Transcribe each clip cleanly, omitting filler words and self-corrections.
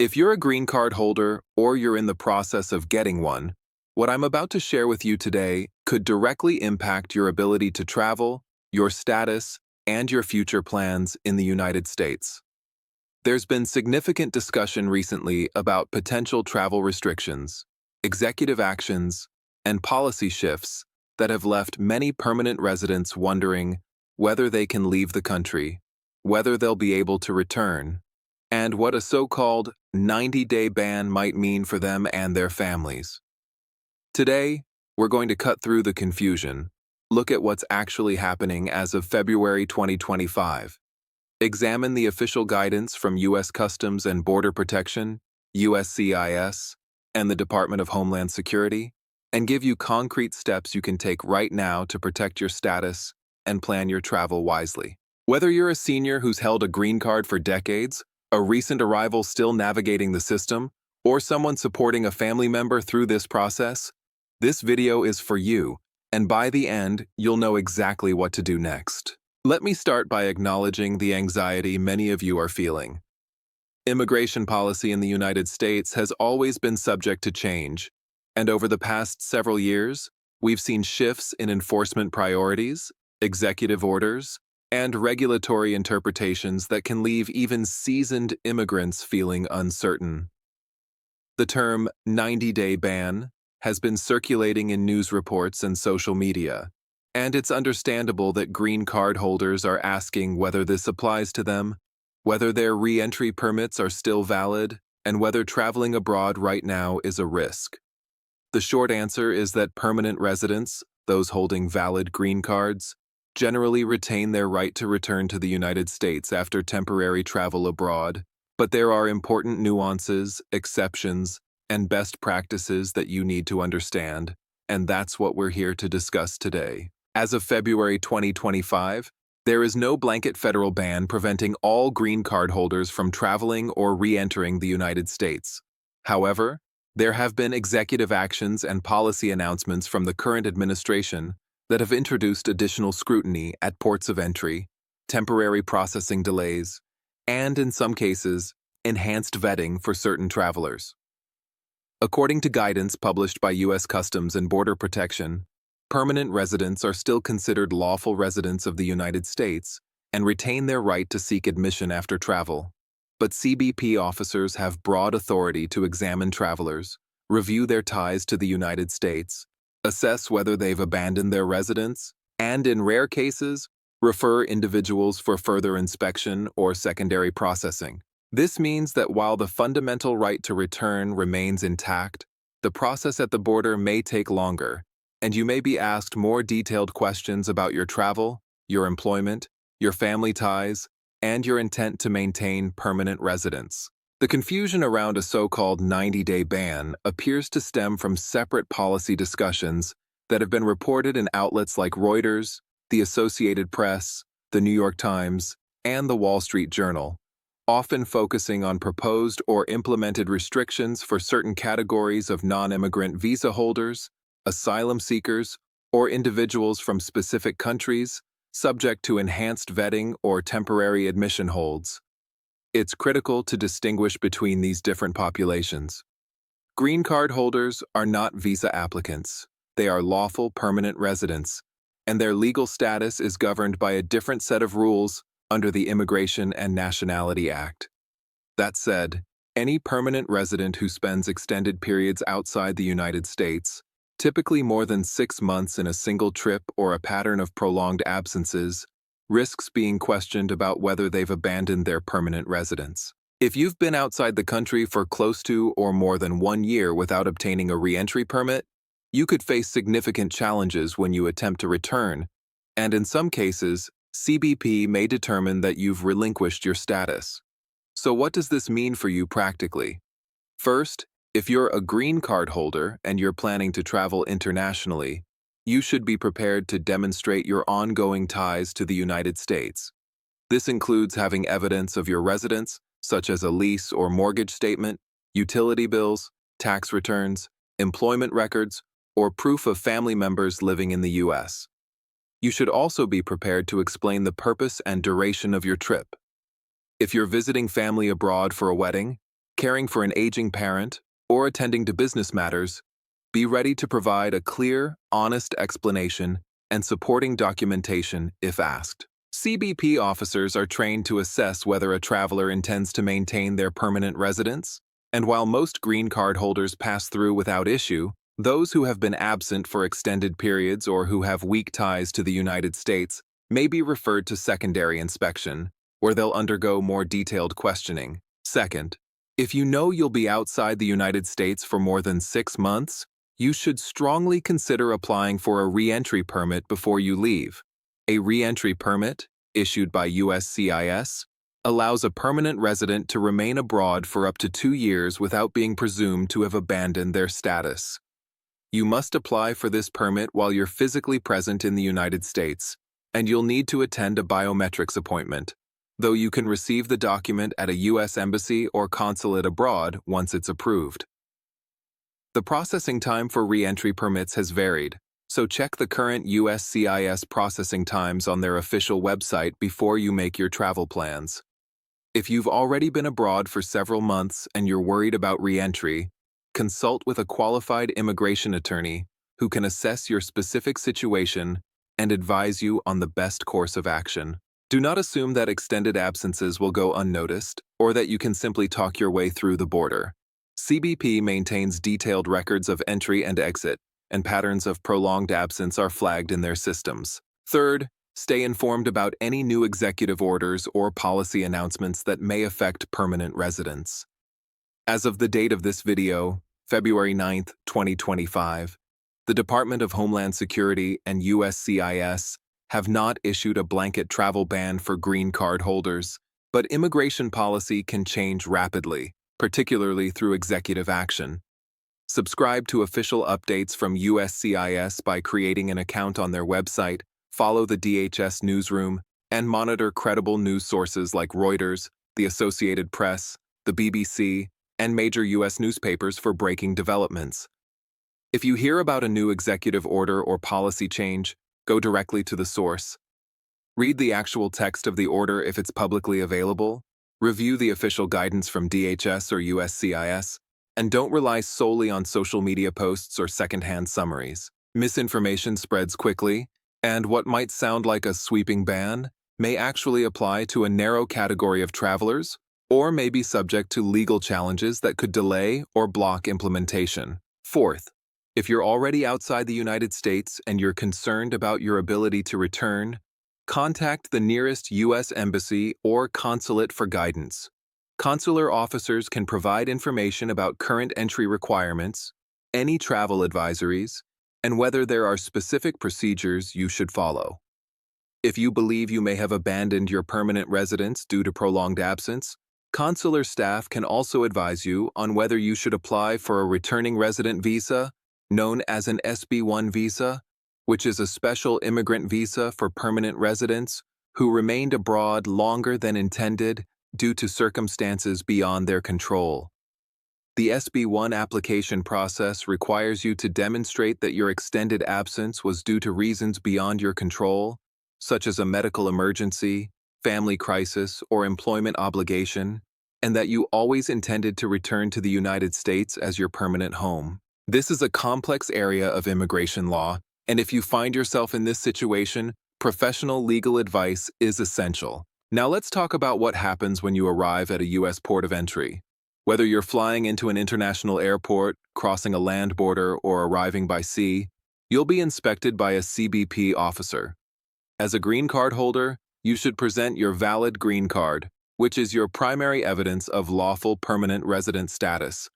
If you're a green card holder or you're in the process of getting one, what I'm about to share with you today could directly impact your ability to travel, your status, and your future plans in the United States. There's been significant discussion recently about potential travel restrictions, executive actions, and policy shifts that have left many permanent residents wondering whether they can leave the country, whether they'll be able to return, and what a so-called 90-day ban might mean for them and their families. Today, we're going to cut through the confusion, look at what's actually happening as of February 2025, examine the official guidance from U.S. Customs and Border Protection, USCIS, and the Department of Homeland Security, and give you concrete steps you can take right now to protect your status and plan your travel wisely. Whether you're a senior who's held a green card for decades, a recent arrival still navigating the system, or someone supporting a family member through this process, this video is for you, and by the end, you'll know exactly what to do next. Let me start by acknowledging the anxiety many of you are feeling. Immigration policy in the United States has always been subject to change, and over the past several years, we've seen shifts in enforcement priorities, executive orders, and regulatory interpretations that can leave even seasoned immigrants feeling uncertain. The term 90-day ban has been circulating in news reports and social media, and it's understandable that green card holders are asking whether this applies to them, whether their re-entry permits are still valid, and whether traveling abroad right now is a risk. The short answer is that permanent residents, those holding valid green cards, generally retain their right to return to the United States after temporary travel abroad, but there are important nuances, exceptions, and best practices that you need to understand, and that's what we're here to discuss today. As of February 2025, there is no blanket federal ban preventing all green card holders from traveling or re-entering the United States. However, there have been executive actions and policy announcements from the current administration that have introduced additional scrutiny at ports of entry, temporary processing delays, and in some cases, enhanced vetting for certain travelers. According to guidance published by U.S. Customs and Border Protection, permanent residents are still considered lawful residents of the United States and retain their right to seek admission after travel. But CBP officers have broad authority to examine travelers, review their ties to the United States, assess whether they've abandoned their residence, and in rare cases, refer individuals for further inspection or secondary processing. This means that while the fundamental right to return remains intact, the process at the border may take longer, and you may be asked more detailed questions about your travel, your employment, your family ties, and your intent to maintain permanent residence. The confusion around a so-called 90-day ban appears to stem from separate policy discussions that have been reported in outlets like Reuters, the Associated Press, the New York Times, and the Wall Street Journal, often focusing on proposed or implemented restrictions for certain categories of non-immigrant visa holders, asylum seekers, or individuals from specific countries subject to enhanced vetting or temporary admission holds. It's critical to distinguish between these different populations. Green card holders are not visa applicants. They are lawful permanent residents, and their legal status is governed by a different set of rules under the Immigration and Nationality Act. That said, any permanent resident who spends extended periods outside the United States, typically more than 6 months in a single trip or a pattern of prolonged absences, risks being questioned about whether they've abandoned their permanent residence. If you've been outside the country for close to or more than 1 year without obtaining a re-entry permit, you could face significant challenges when you attempt to return, and in some cases, CBP may determine that you've relinquished your status. So what does this mean for you practically? First, if you're a green card holder and you're planning to travel internationally, you should be prepared to demonstrate your ongoing ties to the United States. This includes having evidence of your residence, such as a lease or mortgage statement, utility bills, tax returns, employment records, or proof of family members living in the U.S. You should also be prepared to explain the purpose and duration of your trip. If you're visiting family abroad for a wedding, caring for an aging parent, or attending to business matters, be ready to provide a clear, honest explanation and supporting documentation if asked. CBP officers are trained to assess whether a traveler intends to maintain their permanent residence, and while most green card holders pass through without issue, those who have been absent for extended periods or who have weak ties to the United States may be referred to secondary inspection, where they'll undergo more detailed questioning. Second, if you know you'll be outside the United States for more than 6 months, you should strongly consider applying for a re-entry permit before you leave. A re-entry permit, issued by USCIS, allows a permanent resident to remain abroad for up to 2 years without being presumed to have abandoned their status. You must apply for this permit while you're physically present in the United States, and you'll need to attend a biometrics appointment, though you can receive the document at a U.S. embassy or consulate abroad once it's approved. The processing time for re-entry permits has varied, so check the current USCIS processing times on their official website before you make your travel plans. If you've already been abroad for several months and you're worried about re-entry, consult with a qualified immigration attorney who can assess your specific situation and advise you on the best course of action. Do not assume that extended absences will go unnoticed or that you can simply talk your way through the border. CBP maintains detailed records of entry and exit, and patterns of prolonged absence are flagged in their systems. Third, stay informed about any new executive orders or policy announcements that may affect permanent residents. As of the date of this video, February 9, 2025, the Department of Homeland Security and USCIS have not issued a blanket travel ban for green card holders, but immigration policy can change rapidly, particularly through executive action. Subscribe to official updates from USCIS by creating an account on their website, follow the DHS newsroom, and monitor credible news sources like Reuters, the Associated Press, the BBC, and major U.S. newspapers for breaking developments. If you hear about a new executive order or policy change, go directly to the source. Read the actual text of the order if it's publicly available, review the official guidance from DHS or USCIS, and don't rely solely on social media posts or secondhand summaries. Misinformation spreads quickly, and what might sound like a sweeping ban may actually apply to a narrow category of travelers or may be subject to legal challenges that could delay or block implementation. Fourth, if you're already outside the United States and you're concerned about your ability to return, contact the nearest U.S. embassy or consulate for guidance. Consular officers can provide information about current entry requirements, any travel advisories, and whether there are specific procedures you should follow. If you believe you may have abandoned your permanent residence due to prolonged absence, consular staff can also advise you on whether you should apply for a returning resident visa, known as an SB1 visa, which is a special immigrant visa for permanent residents who remained abroad longer than intended due to circumstances beyond their control. The SB1 application process requires you to demonstrate that your extended absence was due to reasons beyond your control, such as a medical emergency, family crisis, or employment obligation, and that you always intended to return to the United States as your permanent home. This is a complex area of immigration law, and if you find yourself in this situation, professional legal advice is essential. Now let's talk about what happens when you arrive at a U.S. port of entry. Whether you're flying into an international airport, crossing a land border, or arriving by sea, you'll be inspected by a CBP officer. As a green card holder, you should present your valid green card, which is your primary evidence of lawful permanent resident status.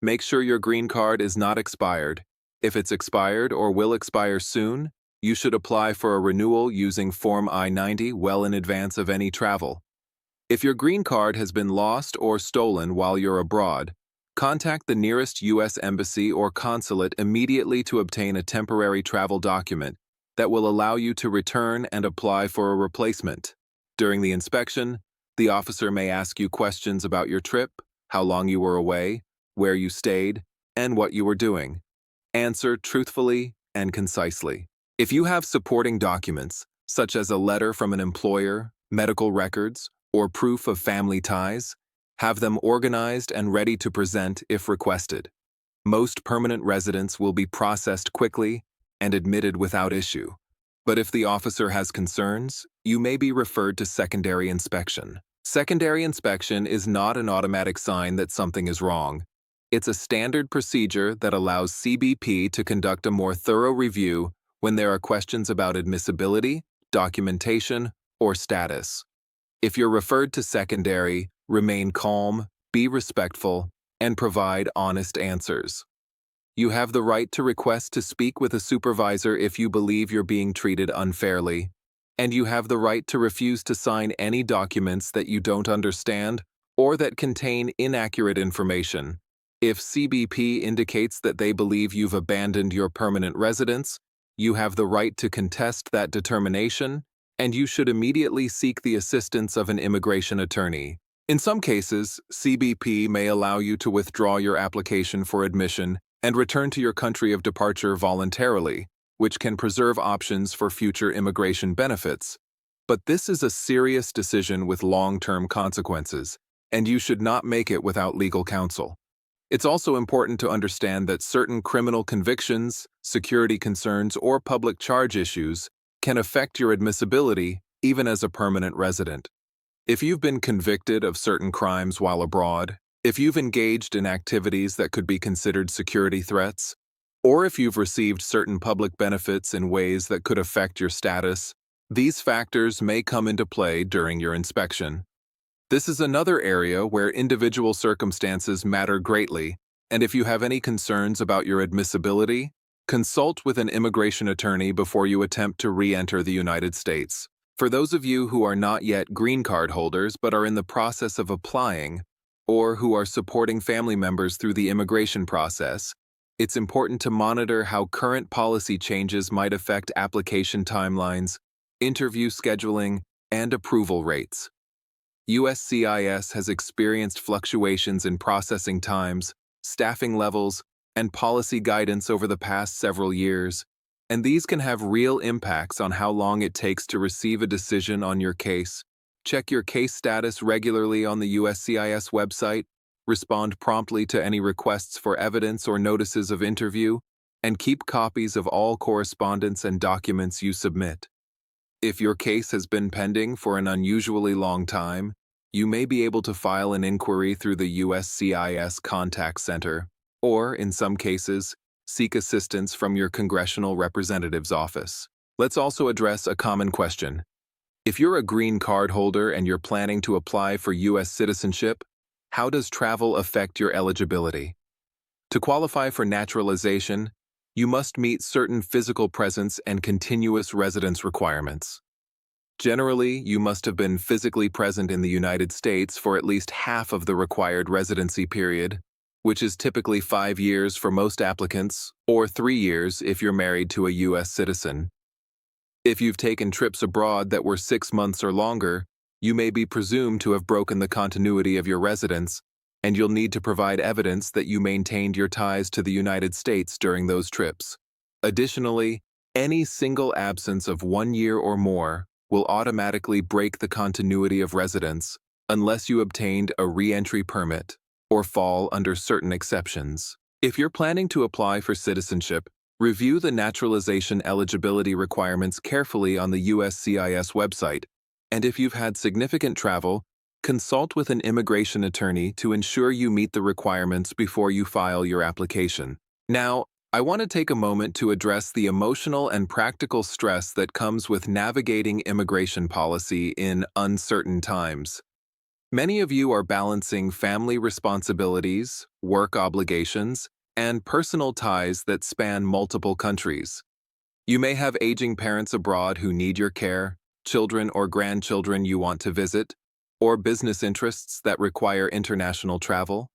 Make sure your green card is not expired. If it's expired or will expire soon, you should apply for a renewal using Form I-90 well in advance of any travel. If your green card has been lost or stolen while you're abroad, contact the nearest U.S. embassy or consulate immediately to obtain a temporary travel document that will allow you to return and apply for a replacement. During the inspection, the officer may ask you questions about your trip, how long you were away, where you stayed, and what you were doing. Answer truthfully and concisely. If you have supporting documents, such as a letter from an employer, medical records, or proof of family ties, Have them organized and ready to present if requested. Most permanent residents will be processed quickly and admitted without issue. But if the officer has concerns, you may be referred to secondary inspection. Secondary inspection is not an automatic sign that something is wrong. It's a standard procedure that allows CBP to conduct a more thorough review when there are questions about admissibility, documentation, or status. If you're referred to secondary, remain calm, be respectful, and provide honest answers. You have the right to request to speak with a supervisor if you believe you're being treated unfairly, and you have the right to refuse to sign any documents that you don't understand or that contain inaccurate information. If CBP indicates that they believe you've abandoned your permanent residence, you have the right to contest that determination, and you should immediately seek the assistance of an immigration attorney. In some cases, CBP may allow you to withdraw your application for admission and return to your country of departure voluntarily, which can preserve options for future immigration benefits. But this is a serious decision with long-term consequences, and you should not make it without legal counsel. It's also important to understand that certain criminal convictions, security concerns, or public charge issues can affect your admissibility even as a permanent resident. If you've been convicted of certain crimes while abroad, if you've engaged in activities that could be considered security threats, or if you've received certain public benefits in ways that could affect your status, these factors may come into play during your inspection. This is another area where individual circumstances matter greatly, and if you have any concerns about your admissibility, consult with an immigration attorney before you attempt to re-enter the United States. For those of you who are not yet green card holders but are in the process of applying, or who are supporting family members through the immigration process, it's important to monitor how current policy changes might affect application timelines, interview scheduling, and approval rates. USCIS has experienced fluctuations in processing times, staffing levels, and policy guidance over the past several years, and these can have real impacts on how long it takes to receive a decision on your case. Check your case status regularly on the USCIS website, respond promptly to any requests for evidence or notices of interview, and keep copies of all correspondence and documents you submit. If your case has been pending for an unusually long time, you may be able to file an inquiry through the USCIS Contact Center, or, in some cases, seek assistance from your congressional representative's office. Let's also address a common question. If you're a green card holder and you're planning to apply for U.S. citizenship, how does travel affect your eligibility? To qualify for naturalization, you must meet certain physical presence and continuous residence requirements. Generally, you must have been physically present in the United States for at least half of the required residency period, which is typically 5 years for most applicants, or 3 years if you're married to a U.S. citizen. If you've taken trips abroad that were 6 months or longer, you may be presumed to have broken the continuity of your residence, and you'll need to provide evidence that you maintained your ties to the United States during those trips. Additionally, any single absence of 1 year or more will automatically break the continuity of residence unless you obtained a re-entry permit or fall under certain exceptions. If you're planning to apply for citizenship, review the naturalization eligibility requirements carefully on the USCIS website, and if you've had significant travel, consult with an immigration attorney to ensure you meet the requirements before you file your application. Now, I want to take a moment to address the emotional and practical stress that comes with navigating immigration policy in uncertain times. Many of you are balancing family responsibilities, work obligations, and personal ties that span multiple countries. You may have aging parents abroad who need your care, children or grandchildren you want to visit, or business interests that require international travel.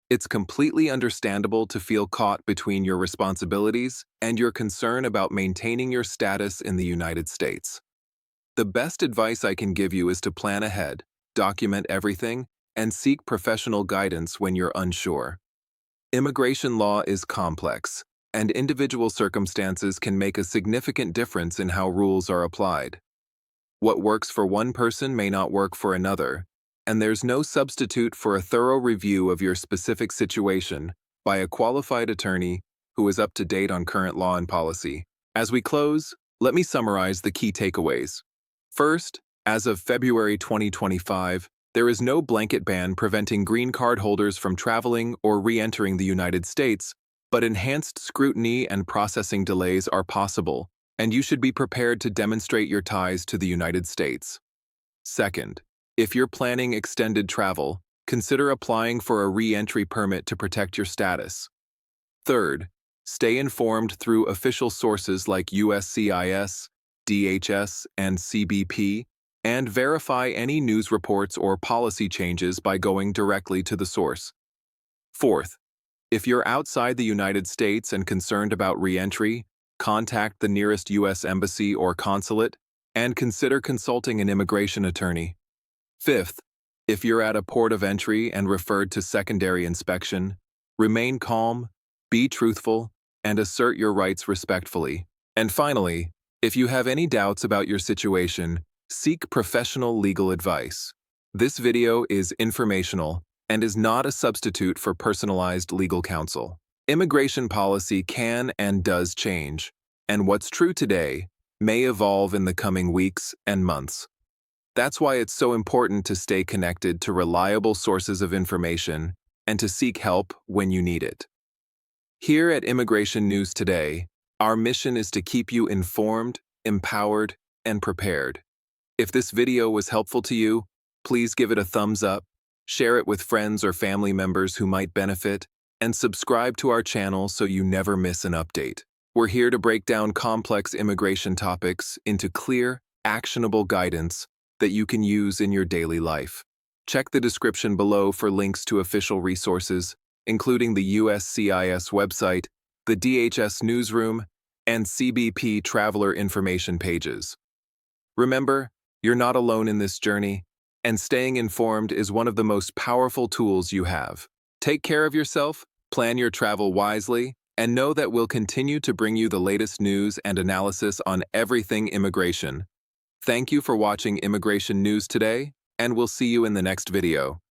It's completely understandable to feel caught between your responsibilities and your concern about maintaining your status in the United States. The best advice I can give you is to plan ahead, document everything, and seek professional guidance when you're unsure. Immigration law is complex, and individual circumstances can make a significant difference in how rules are applied. What works for one person may not work for another, and there's no substitute for a thorough review of your specific situation by a qualified attorney who is up to date on current law and policy. As we close, let me summarize the key takeaways. First, as of February 2025, there is no blanket ban preventing green card holders from traveling or re-entering the United States, but enhanced scrutiny and processing delays are possible, and you should be prepared to demonstrate your ties to the United States. Second, if you're planning extended travel, consider applying for a re-entry permit to protect your status. Third, stay informed through official sources like USCIS, DHS, and CBP, and verify any news reports or policy changes by going directly to the source. Fourth, if you're outside the United States and concerned about re-entry, contact the nearest U.S. embassy or consulate, and consider consulting an immigration attorney. Fifth, if you're at a port of entry and referred to secondary inspection, remain calm, be truthful, and assert your rights respectfully. And finally, if you have any doubts about your situation, seek professional legal advice. This video is informational and is not a substitute for personalized legal counsel. Immigration policy can and does change, and what's true today may evolve in the coming weeks and months. That's why it's so important to stay connected to reliable sources of information and to seek help when you need it. Here at Immigration News Today, our mission is to keep you informed, empowered, and prepared. If this video was helpful to you, please give it a thumbs up, share it with friends or family members who might benefit, and subscribe to our channel so you never miss an update. We're here to break down complex immigration topics into clear, actionable guidance that you can use in your daily life. Check the description below for links to official resources, including the USCIS website, the DHS newsroom, and CBP traveler information pages. Remember, you're not alone in this journey, and staying informed is one of the most powerful tools you have. Take care of yourself, plan your travel wisely, and know that we'll continue to bring you the latest news and analysis on everything immigration. Thank you for watching Immigration News Today, and we'll see you in the next video.